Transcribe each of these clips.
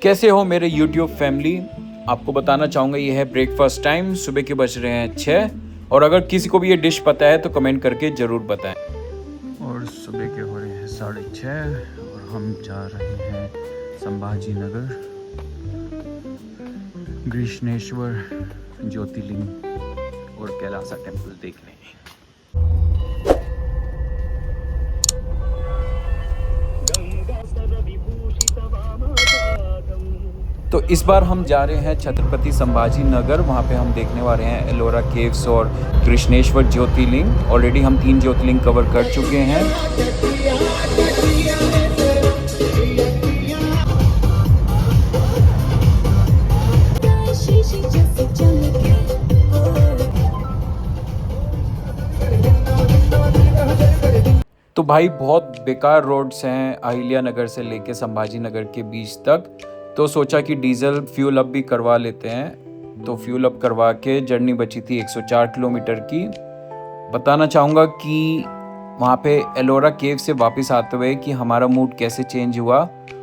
कैसे हो मेरे YouTube फैमिली। आपको बताना चाहूँगा ये है ब्रेकफास्ट टाइम। सुबह के बज रहे हैं 6 और अगर किसी को भी ये डिश पता है तो कमेंट करके ज़रूर बताएं। और सुबह के हो रहे हैं 6:30 और हम जा रहे हैं संभाजी नगर कृष्णेश्वर ज्योतिर्लिंग और कैलासा टेम्पल देखने। तो इस बार हम जा रहे हैं छत्रपति संभाजी नगर। वहाँ पे हम देखने वाले हैं एलोरा केव्स और कृष्णेश्वर ज्योतिर्लिंग। ऑलरेडी हम 3 ज्योतिर्लिंग कवर कर चुके हैं। तो भाई बहुत बेकार रोड्स हैं अहिल्या नगर से लेके संभाजी नगर के बीच तक। तो सोचा कि डीजल फ्यूल अप भी करवा लेते हैं। तो फ्यूल अप करवा के जर्नी बची थी 104 किलोमीटर की। बताना चाहूँगा कि वहाँ पे एलोरा केव से वापस आते हुए कि हमारा मूड कैसे चेंज हुआ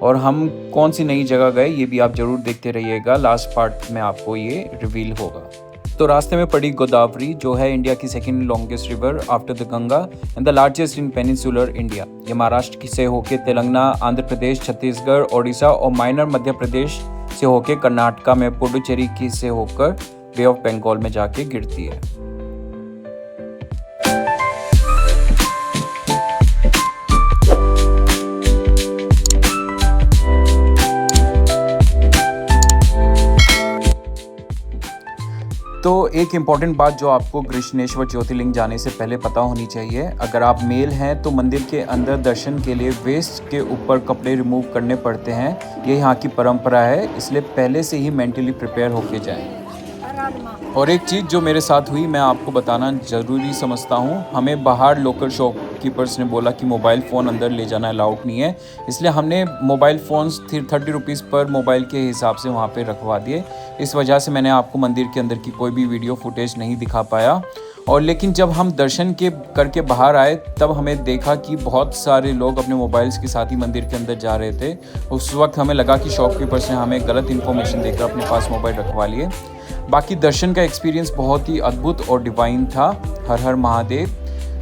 और हम कौन सी नई जगह गए, ये भी आप ज़रूर देखते रहिएगा। लास्ट पार्ट में आपको ये रिवील होगा। तो रास्ते में पड़ी गोदावरी, जो है इंडिया की second longest river after the Ganga and the largest in peninsular India. ये महाराष्ट्र से होके तेलंगाना, आंध्र प्रदेश, छत्तीसगढ़, ओडिशा और माइनर मध्य प्रदेश से होके कर्नाटका में पुडुचेरी की से होकर बे ऑफ बंगाल में जाके गिरती है। तो एक इम्पॉर्टेंट बात जो आपको कृष्णेश्वर ज्योतिर्लिंग जाने से पहले पता होनी चाहिए, अगर आप मेल हैं तो मंदिर के अंदर दर्शन के लिए वेस्ट के ऊपर कपड़े रिमूव करने पड़ते हैं। ये यहाँ की परंपरा है, इसलिए पहले से ही मेंटली प्रिपेयर होके जाएं। और एक चीज़ जो मेरे साथ हुई मैं आपको बताना ज़रूरी समझता हूँ। हमें बाहर लोकल शॉपकीपर्स ने बोला कि मोबाइल फ़ोन अंदर ले जाना अलाउड नहीं है, इसलिए हमने मोबाइल फ़ोन्स 30 रुपीज़ पर मोबाइल के हिसाब से वहाँ पे रखवा दिए। इस वजह से मैंने आपको मंदिर के अंदर की कोई भी वीडियो फुटेज नहीं दिखा पाया। और लेकिन जब हम दर्शन के करके बाहर आए तब हमें देखा कि बहुत सारे लोग अपने मोबाइल्स के साथ ही मंदिर के अंदर जा रहे थे। उस वक्त हमें लगा कि शॉपकीपर्स ने हमें गलत इन्फॉर्मेशन देकर अपने पास मोबाइल रखवा लिए। बाकी दर्शन का एक्सपीरियंस बहुत ही अद्भुत और डिवाइन था। हर हर महादेव।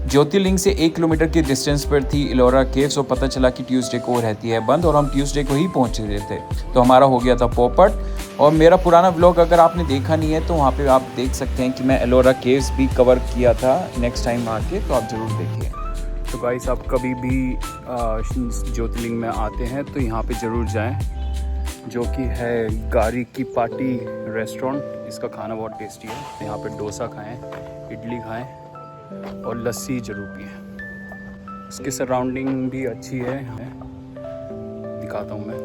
ज्योतिर्लिंग से 1 किलोमीटर की डिस्टेंस पर थी एलोरा केव्स और पता चला कि ट्यूसडे को रहती है बंद और हम ट्यूसडे को ही पहुंच रहे थे, तो हमारा हो गया था पोपट। और मेरा पुराना व्लॉग अगर आपने देखा नहीं है तो वहाँ पे आप देख सकते हैं कि मैं एलोरा केव्स भी कवर किया था नेक्स्ट टाइम आके, तो आप ज़रूर देखिए। तो गाइस आप कभी भी ज्योतिर्लिंग में आते हैं तो यहाँ पे ज़रूर जाएं, जो कि है गारी की पार्टी रेस्टोरेंट। इसका खाना बहुत टेस्टी है। यहाँ पे डोसा खाएं, इडली खाएं और लस्सी ज़रूर पिएं। इसकी सराउंडिंग भी अच्छी है, दिखाता हूँ मैं।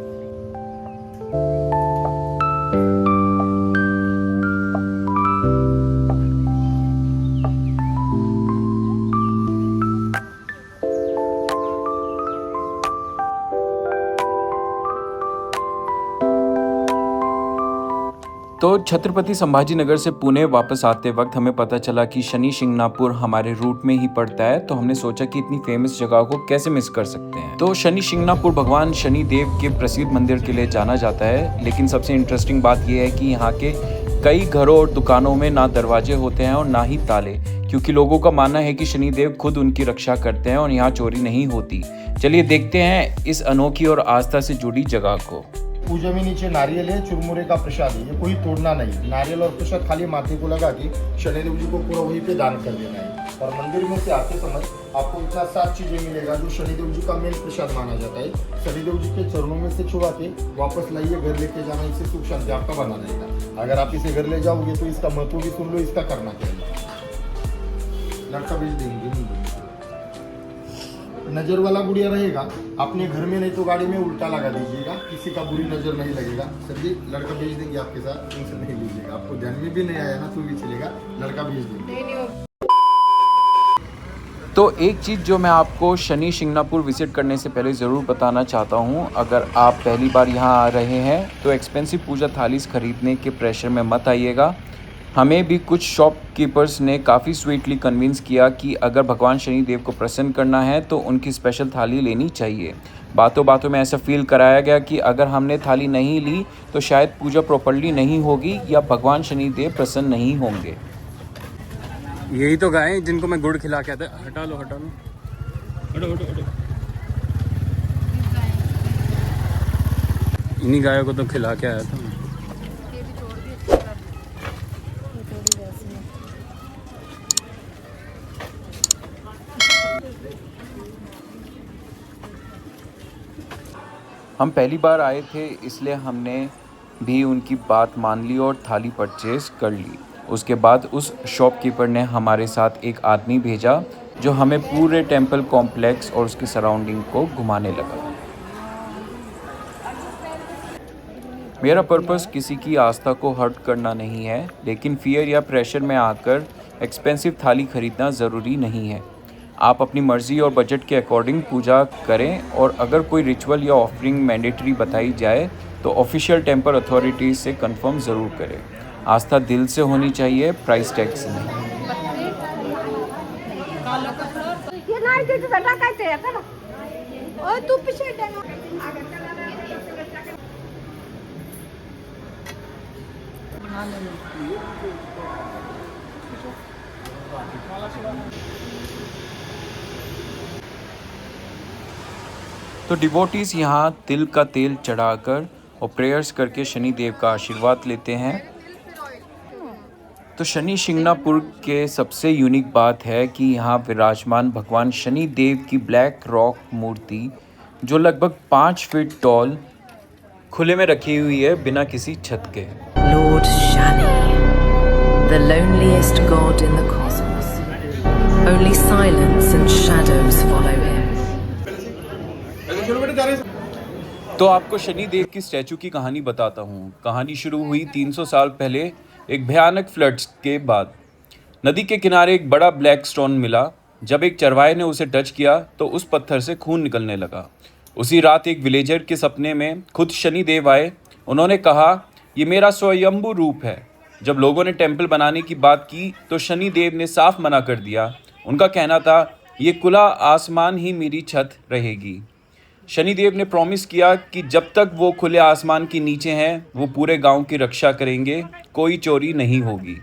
तो छत्रपति संभाजी नगर से पुणे वापस आते वक्त हमें पता चला कि शनि शिंगणापुर हमारे रूट में ही पड़ता है, तो हमने सोचा कि इतनी फेमस जगह को कैसे मिस कर सकते हैं। तो शनि शिंगणापुर भगवान शनि देव के प्रसिद्ध मंदिर के लिए जाना जाता है, लेकिन सबसे इंटरेस्टिंग बात यह है कि यहाँ के कई घरों और दुकानों में ना दरवाजे होते हैं और ना ही ताले, क्योंकि लोगों का मानना है कि शनिदेव खुद उनकी रक्षा करते हैं और यहाँ चोरी नहीं होती। चलिए देखते हैं इस अनोखी और आस्था से जुड़ी जगह को। पूजा में नीचे नारियल है, चुरमुरे का प्रसाद है, ये कोई तोड़ना नहीं। नारियल और प्रसाद खाली माथे को लगा के शनिदेव जी को पूरा वहीं पे दान कर देना है। और मंदिर में से आते समय आपको इतना 7 चीजें मिलेगा जो शनिदेव जी का मेन प्रसाद माना जाता है। शनिदेव जी के चरणों में से छुआ के वापस लाइए, घर लेके जाना, इससे सुख शांति आपका बना रहेगा। अगर आप इसे घर ले जाओगे तो इसका महत्व भी सुन लो, इसका करना चाहिए। लड़का भेज देंगे, नजर वाला गुड़िया रहेगा अपने घर में, नहीं तो गाड़ी में उल्टा लगा दीजिएगा, किसी का बुरी नजर नहीं लगेगा। सर जी लड़का भेज देंगे आपके साथ, टेंशन नहीं लीजिएगा। आपको ध्यान में भी नहीं आया ना तो भी चलेगा, लड़का भेज देंगे। तो एक चीज़ जो मैं आपको शनि शिंगणापुर विजिट करने से पहले ज़रूर बताना चाहता हूँ, अगर आप पहली बार यहाँ आ रहे हैं तो एक्सपेंसिव पूजा थालीस खरीदने के प्रेशर में मत आइएगा। हमें भी कुछ शॉपकीपर्स ने काफ़ी स्वीटली कन्विंस किया कि अगर भगवान शनिदेव को प्रसन्न करना है तो उनकी स्पेशल थाली लेनी चाहिए। बातों बातों में ऐसा फील कराया गया कि अगर हमने थाली नहीं ली तो शायद पूजा प्रॉपर्ली नहीं होगी या भगवान शनिदेव प्रसन्न नहीं होंगे। यही तो गाय जिनको मैं गुड़ खिला के आता। हटा लो हटा लो, हटो हटो हटो। इन्हीं गायों को तो खिला के आया था। हम पहली बार आए थे इसलिए हमने भी उनकी बात मान ली और थाली परचेज कर ली। उसके बाद उस शॉपकीपर ने हमारे साथ एक आदमी भेजा जो हमें पूरे टेंपल कॉम्प्लेक्स और उसकी सराउंडिंग को घुमाने लगा। मेरा पर्पस किसी की आस्था को हर्ट करना नहीं है, लेकिन फियर या प्रेशर में आकर एक्सपेंसिव थाली खरीदना ज़रूरी नहीं है। आप अपनी मर्ज़ी और बजट के अकॉर्डिंग पूजा करें और अगर कोई रिचुअल या ऑफरिंग मैंडेटरी बताई जाए तो ऑफिशियल टेंपल अथॉरिटीज़ से कंफर्म ज़रूर करें। आस्था दिल से होनी चाहिए, प्राइस टैग से नहीं। तू पीछे तो डिवोटीज़ यहाँ तिल का तेल चढ़ाकर और प्रेयर्स करके शनि देव का आशीर्वाद लेते हैं। तो शनि शिंगणापुर के सबसे यूनिक बात है कि यहाँ विराजमान भगवान शनि देव की ब्लैक रॉक मूर्ति जो लगभग 5 फीट टॉल खुले में रखी हुई है बिना किसी छत के। Lord Shani, the loneliest god in the cosmos. Only silence and shadows follow him. तो आपको शनि देव की स्टैचू की कहानी बताता हूँ। कहानी शुरू हुई 300 साल पहले एक भयानक फ्लड्स के बाद। नदी के किनारे एक बड़ा ब्लैक स्टोन मिला। जब एक चरवाहे ने उसे टच किया तो उस पत्थर से खून निकलने लगा। उसी रात एक विलेजर के सपने में खुद शनि देव आए। उन्होंने कहा, ये मेरा स्वयंभू रूप है। जब लोगों ने टेंपल बनाने की बात की तो शनि देव ने साफ मना कर दिया। उनका कहना था, ये खुला आसमान ही मेरी छत रहेगी। शनिदेव ने प्रॉमिस किया कि जब तक वो खुले आसमान के नीचे हैं वो पूरे गांव की रक्षा करेंगे, कोई चोरी नहीं होगी।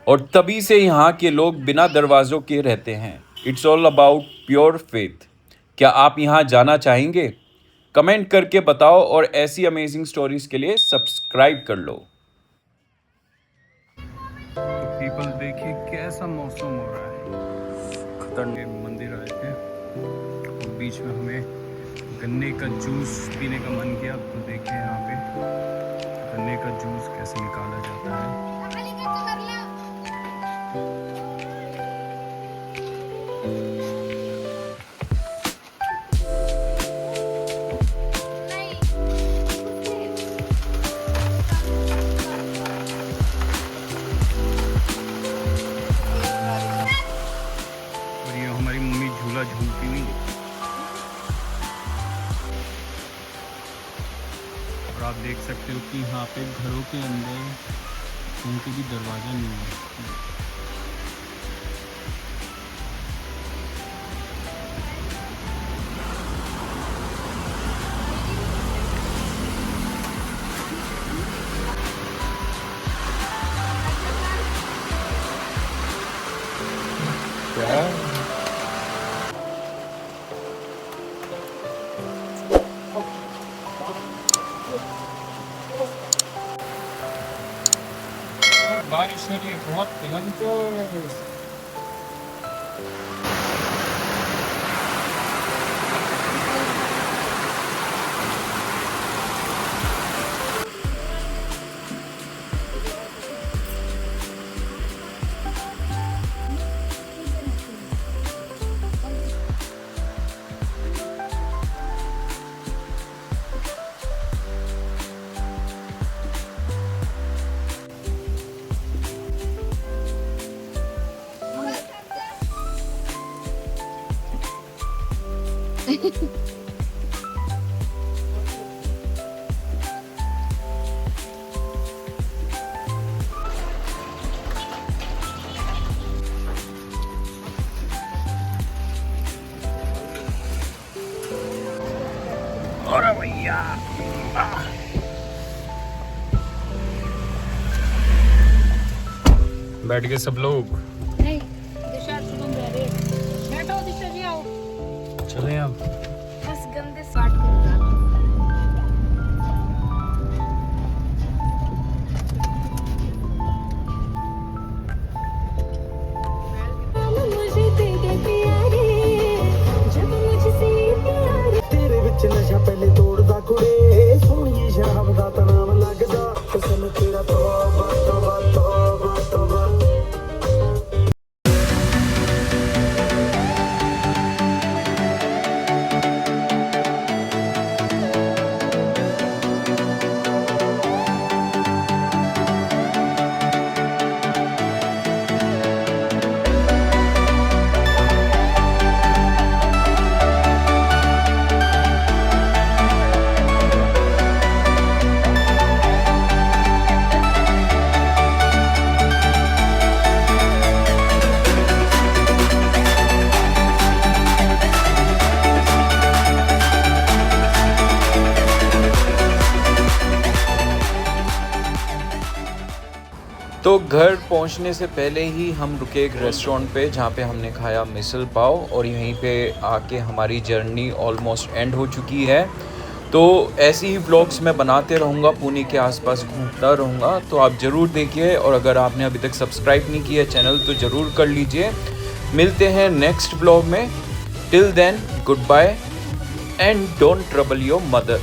और तभी से यहाँ के लोग बिना दरवाज़ों के रहते हैं। It's all about pure faith. क्या आप यहाँ जाना चाहेंगे? कमेंट करके बताओ और ऐसी अमेजिंग स्टोरीज के लिए सब्सक्राइब कर लो। तो पीपल देखिए कैसा मौसम हो रहा है। खतरनाक मंदिर आए थे और बीच में हमें गन्ने का जूस पीने का मन किया। तो देखें यहाँ पे गन्ने का जूस कैसे निकाला जाता है। और ये हमारी मम्मी झूला झूलती हुई। और आप देख सकते हो कि यहाँ पे घरों के अंदर कहीं के भी दरवाज़ा नहीं है। बारिश हो रही है बहुत भयंकर। बैठ गए सब लोग। नहीं दिशा शुभम रह रहे बैठो दिशा जी आओ चले अब। बस गंदे साट कर तेरे विच नशा पहले तोड़दा कुड़े सोहणीए शराब दा तनाव लगदा कसम तेरा तौबा तौबा तौबा तौबा। तो घर पहुंचने से पहले ही हम रुके एक रेस्टोरेंट पे जहाँ पे हमने खाया मिसल पाव और यहीं पे आके हमारी जर्नी ऑलमोस्ट एंड हो चुकी है। तो ऐसी ही व्लॉग्स मैं बनाते रहूँगा, पुणे के आसपास घूमता रहूँगा, तो आप ज़रूर देखिए। और अगर आपने अभी तक सब्सक्राइब नहीं किया चैनल तो ज़रूर कर लीजिए। मिलते हैं नेक्स्ट व्लॉग में। Till then good bye and don't trouble your mother.